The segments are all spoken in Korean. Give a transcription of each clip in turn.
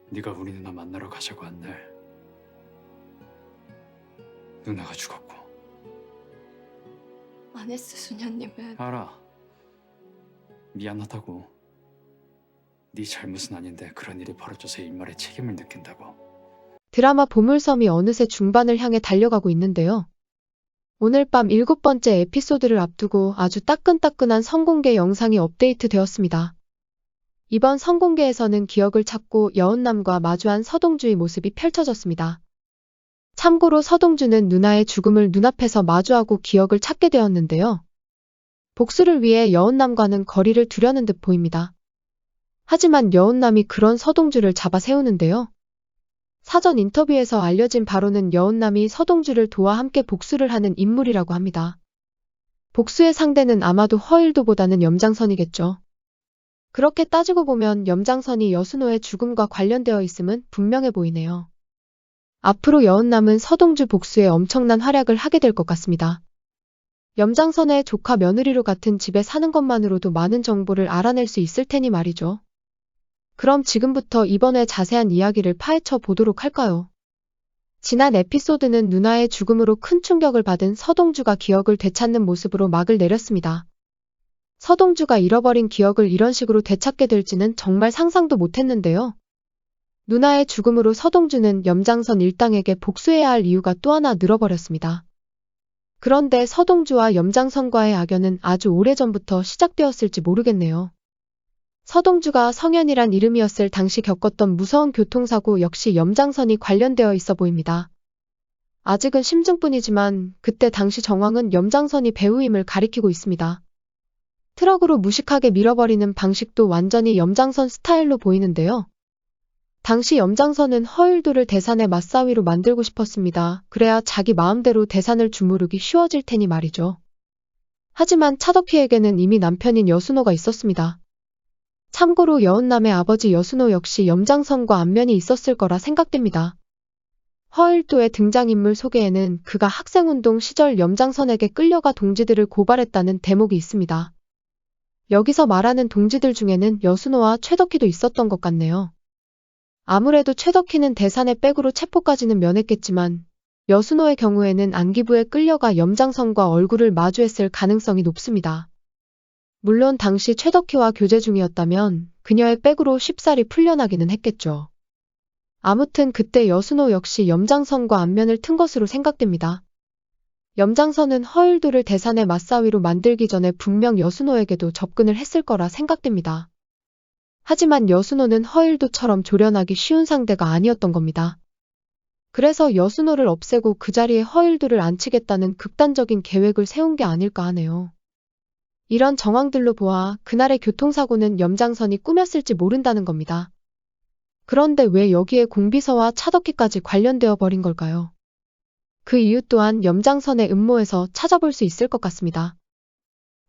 네가 우리 누나 만나러 가자고 한 날 누나가 죽었고. 아네스 소녀님은 알아. 미안하다고. 네 잘못은 아닌데 그런 일이 벌어져서 일말의 책임을 느낀다고. 드라마 보물섬이 어느새 중반을 향해 달려가고 있는데요. 오늘 밤 7번째 에피소드를 앞두고 아주 따끈따끈한 선공개 영상이 업데이트 되었습니다. 이번 선공개에서는 기억을 찾고 여운남과 마주한 서동주의 모습이 펼쳐졌습니다. 참고로 서동주는 누나의 죽음을 눈앞에서 마주하고 기억을 찾게 되었는데요. 복수를 위해 여운남과는 거리를 두려는 듯 보입니다. 하지만 여운남이 그런 서동주를 잡아 세우는데요. 사전 인터뷰에서 알려진 바로는 여운남이 서동주를 도와 함께 복수를 하는 인물이라고 합니다. 복수의 상대는 아마도 허일도보다는 염장선이겠죠. 그렇게 따지고 보면 염장선이 여순호의 죽음과 관련되어 있음은 분명해 보이네요. 앞으로 여운남은 서동주 복수에 엄청난 활약을 하게 될 것 같습니다. 염장선의 조카 며느리로 같은 집에 사는 것만으로도 많은 정보를 알아낼 수 있을 테니 말이죠. 그럼 지금부터 이번에 자세한 이야기를 파헤쳐 보도록 할까요? 지난 에피소드는 누나의 죽음으로 큰 충격을 받은 서동주가 기억을 되찾는 모습으로 막을 내렸습니다. 서동주가 잃어버린 기억을 이런 식으로 되찾게 될지는 정말 상상도 못했는데요. 누나의 죽음으로 서동주는 염장선 일당에게 복수해야 할 이유가 또 하나 늘어버렸습니다. 그런데 서동주와 염장선과의 악연은 아주 오래전부터 시작되었을지 모르겠네요. 서동주가 성현이란 이름이었을 당시 겪었던 무서운 교통사고 역시 염장선이 관련되어 있어 보입니다. 아직은 심증뿐이지만 그때 당시 정황은 염장선이 배우임을 가리키고 있습니다. 트럭으로 무식하게 밀어버리는 방식도 완전히 염장선 스타일로 보이는데요. 당시 염장선은 허일도를 대산의 맞사위로 만들고 싶었습니다. 그래야 자기 마음대로 대산을 주무르기 쉬워질 테니 말이죠. 하지만 차덕희에게는 이미 남편인 여순호가 있었습니다. 참고로 여운남의 아버지 여순호 역시 염장선과 안면이 있었을 거라 생각됩니다. 허일도의 등장인물 소개에는 그가 학생운동 시절 염장선에게 끌려가 동지들을 고발했다는 대목이 있습니다. 여기서 말하는 동지들 중에는 여순호와 최덕희도 있었던 것 같네요. 아무래도 최덕희는 대산의 백으로 체포까지는 면했겠지만 여순호의 경우에는 안기부에 끌려가 염장선과 얼굴을 마주했을 가능성이 높습니다. 물론 당시 최덕희와 교제 중이었다면 그녀의 백으로 쉽사리 풀려나기는 했겠죠. 아무튼 그때 여순호 역시 염장선과 안면을 튼 것으로 생각됩니다. 염장선은 허일도를 대산의 맞사위로 만들기 전에 분명 여순호에게도 접근을 했을 거라 생각됩니다. 하지만 여순호는 허일도처럼 조련하기 쉬운 상대가 아니었던 겁니다. 그래서 여순호를 없애고 그 자리에 허일도를 앉히겠다는 극단적인 계획을 세운 게 아닐까 하네요. 이런 정황들로 보아 그날의 교통사고는 염장선이 꾸몄을지 모른다는 겁니다. 그런데 왜 여기에 공비서와 차덕희까지 관련되어 버린 걸까요? 그 이유 또한 염장선의 음모에서 찾아볼 수 있을 것 같습니다.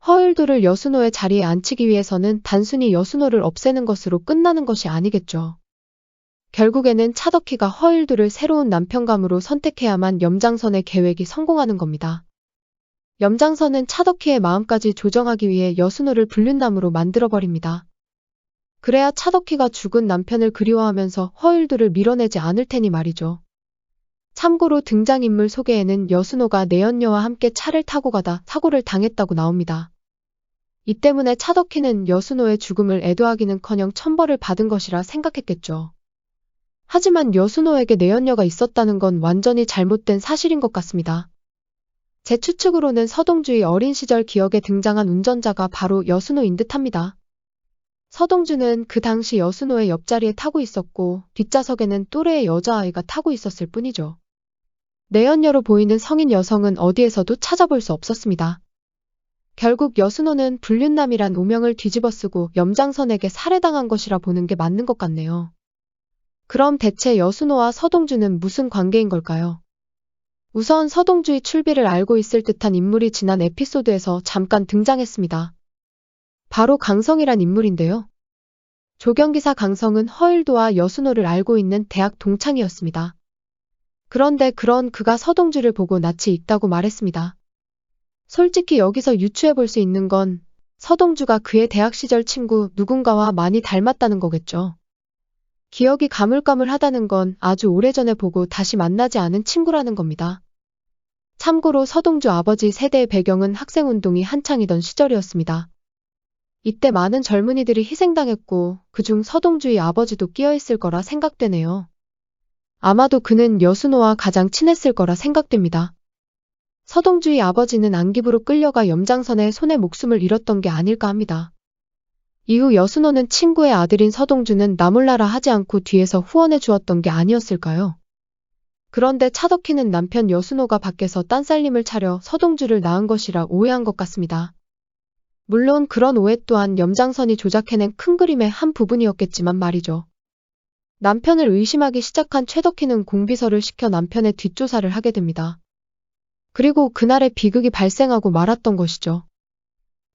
허일도를 여순호의 자리에 앉히기 위해서는 단순히 여순호를 없애는 것으로 끝나는 것이 아니겠죠. 결국에는 차덕희가 허일도를 새로운 남편감으로 선택해야만 염장선의 계획이 성공하는 겁니다. 염장선은 차덕희의 마음까지 조정하기 위해 여순호를 불륜남으로 만들어버립니다. 그래야 차덕희가 죽은 남편을 그리워하면서 허일도를 밀어내지 않을 테니 말이죠. 참고로 등장인물 소개에는 여순호가 내연녀와 함께 차를 타고 가다 사고를 당했다고 나옵니다. 이 때문에 차덕희는 여순호의 죽음을 애도하기는커녕 천벌을 받은 것이라 생각했겠죠. 하지만 여순호에게 내연녀가 있었다는 건 완전히 잘못된 사실인 것 같습니다. 제 추측으로는 서동주의 어린 시절 기억에 등장한 운전자가 바로 여순호인 듯합니다. 서동주는 그 당시 여순호의 옆자리에 타고 있었고 뒷좌석에는 또래의 여자아이가 타고 있었을 뿐이죠. 내연녀로 보이는 성인 여성은 어디에서도 찾아볼 수 없었습니다. 결국 여순호는 불륜남이란 오명을 뒤집어쓰고 염장선에게 살해당한 것이라 보는 게 맞는 것 같네요. 그럼 대체 여순호와 서동주는 무슨 관계인 걸까요? 우선 서동주의 출비를 알고 있을 듯한 인물이 지난 에피소드에서 잠깐 등장했습니다. 바로 강성이란 인물인데요. 조경기사 강성은 허일도와 여순호를 알고 있는 대학 동창이었습니다. 그런데 그가 서동주를 보고 낯이 익다고 말했습니다. 솔직히 여기서 유추해볼 수 있는 건 서동주가 그의 대학 시절 친구 누군가와 많이 닮았다는 거겠죠. 기억이 가물가물하다는 건 아주 오래전에 보고 다시 만나지 않은 친구라는 겁니다. 참고로 서동주 아버지 세대의 배경은 학생운동이 한창이던 시절이었습니다. 이때 많은 젊은이들이 희생당했고 그중 서동주의 아버지도 끼어있을 거라 생각되네요. 아마도 그는 여순호와 가장 친했을 거라 생각됩니다. 서동주의 아버지는 안기부로 끌려가 염장선에 손에 목숨을 잃었던 게 아닐까 합니다. 이후 여순호는 친구의 아들인 서동주는 나몰라라 하지 않고 뒤에서 후원해 주었던 게 아니었을까요? 그런데 차덕희는 남편 여순호가 밖에서 딴살림을 차려 서동주를 낳은 것이라 오해한 것 같습니다. 물론 그런 오해 또한 염장선이 조작해낸 큰 그림의 한 부분이었겠지만 말이죠. 남편을 의심하기 시작한 최덕희는 공비서를 시켜 남편의 뒷조사를 하게 됩니다. 그리고 그날의 비극이 발생하고 말았던 것이죠.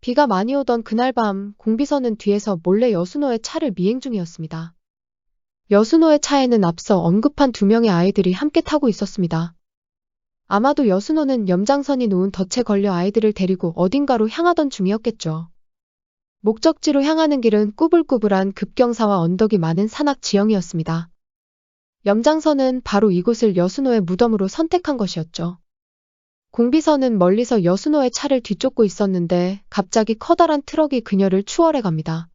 비가 많이 오던 그날 밤 공비서는 뒤에서 몰래 여순호의 차를 미행 중이었습니다. 여순호의 차에는 앞서 언급한 2명의 아이들이 함께 타고 있었습니다. 아마도 여순호는 염장선이 놓은 덫에 걸려 아이들을 데리고 어딘가로 향하던 중이었겠죠. 목적지로 향하는 길은 꾸불꾸불한 급경사와 언덕이 많은 산악 지형이었습니다. 염장선은 바로 이곳을 여순호의 무덤으로 선택한 것이었죠. 공비서는 멀리서 여순호의 차를 뒤쫓고 있었는데 갑자기 커다란 트럭이 그녀를 추월해 갑니다.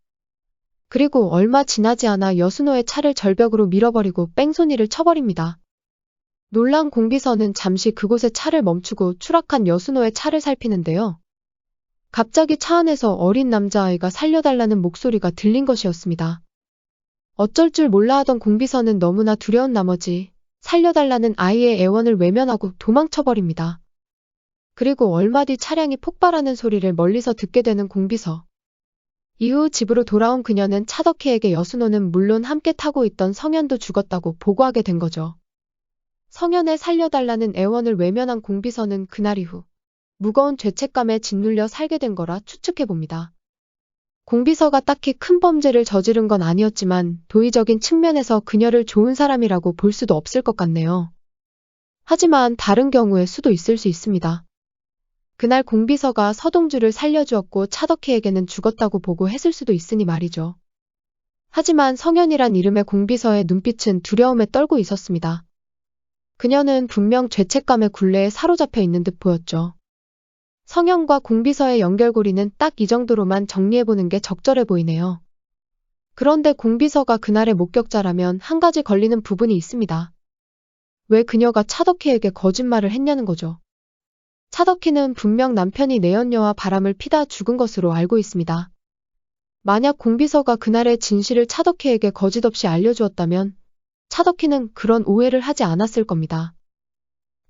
그리고 얼마 지나지 않아 여순호의 차를 절벽으로 밀어버리고 뺑소니를 쳐버립니다. 놀란 공비서는 잠시 그곳에 차를 멈추고 추락한 여순호의 차를 살피는데요. 갑자기 차 안에서 어린 남자아이가 살려달라는 목소리가 들린 것이었습니다. 어쩔 줄 몰라 하던 공비서는 너무나 두려운 나머지 살려달라는 아이의 애원을 외면하고 도망쳐버립니다. 그리고 얼마 뒤 차량이 폭발하는 소리를 멀리서 듣게 되는 공비서. 이후 집으로 돌아온 그녀는 차덕희에게 여순호는 물론 함께 타고 있던 성현도 죽었다고 보고하게 된 거죠. 성현의 살려달라는 애원을 외면한 공비서는 그날 이후 무거운 죄책감에 짓눌려 살게 된 거라 추측해봅니다. 공비서가 딱히 큰 범죄를 저지른 건 아니었지만 도의적인 측면에서 그녀를 좋은 사람이라고 볼 수도 없을 것 같네요. 하지만 다른 경우의 수도 있을 수 있습니다. 그날 공비서가 서동주를 살려주었고 차덕희에게는 죽었다고 보고 했을 수도 있으니 말이죠. 하지만 성현이란 이름의 공비서의 눈빛은 두려움에 떨고 있었습니다. 그녀는 분명 죄책감의 굴레에 사로잡혀 있는 듯 보였죠. 성현과 공비서의 연결고리는 딱 이 정도로만 정리해보는 게 적절해 보이네요. 그런데 공비서가 그날의 목격자라면 한 가지 걸리는 부분이 있습니다. 왜 그녀가 차덕희에게 거짓말을 했냐는 거죠. 차덕희는 분명 남편이 내연녀와 바람을 피다 죽은 것으로 알고 있습니다. 만약 공비서가 그날의 진실을 차덕희에게 거짓 없이 알려주었다면 차덕희는 그런 오해를 하지 않았을 겁니다.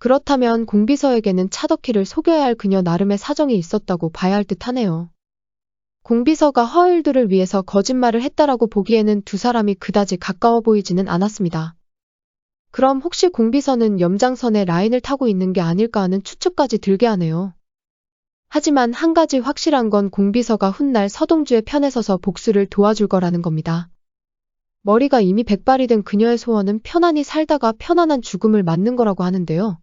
그렇다면 공비서에게는 차덕희를 속여야 할 그녀 나름의 사정이 있었다고 봐야 할 듯하네요. 공비서가 허일두를 위해서 거짓말을 했다라고 보기에는 두 사람이 그다지 가까워 보이지는 않았습니다. 그럼 혹시 공비서는 염장선의 라인을 타고 있는 게 아닐까 하는 추측까지 들게 하네요. 하지만 한 가지 확실한 건 공비서가 훗날 서동주의 편에 서서 복수를 도와줄 거라는 겁니다. 머리가 이미 백발이 된 그녀의 소원은 편안히 살다가 편안한 죽음을 맞는 거라고 하는데요.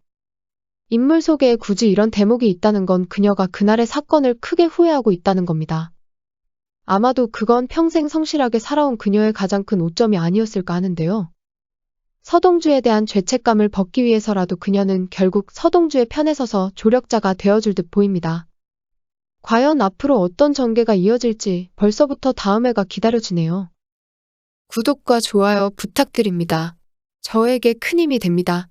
인물 소개에 굳이 이런 대목이 있다는 건 그녀가 그날의 사건을 크게 후회하고 있다는 겁니다. 아마도 그건 평생 성실하게 살아온 그녀의 가장 큰 오점이 아니었을까 하는데요. 서동주에 대한 죄책감을 벗기 위해서라도 그녀는 결국 서동주의 편에 서서 조력자가 되어줄 듯 보입니다. 과연 앞으로 어떤 전개가 이어질지 벌써부터 다음 회가 기다려지네요. 구독과 좋아요 부탁드립니다. 저에게 큰 힘이 됩니다.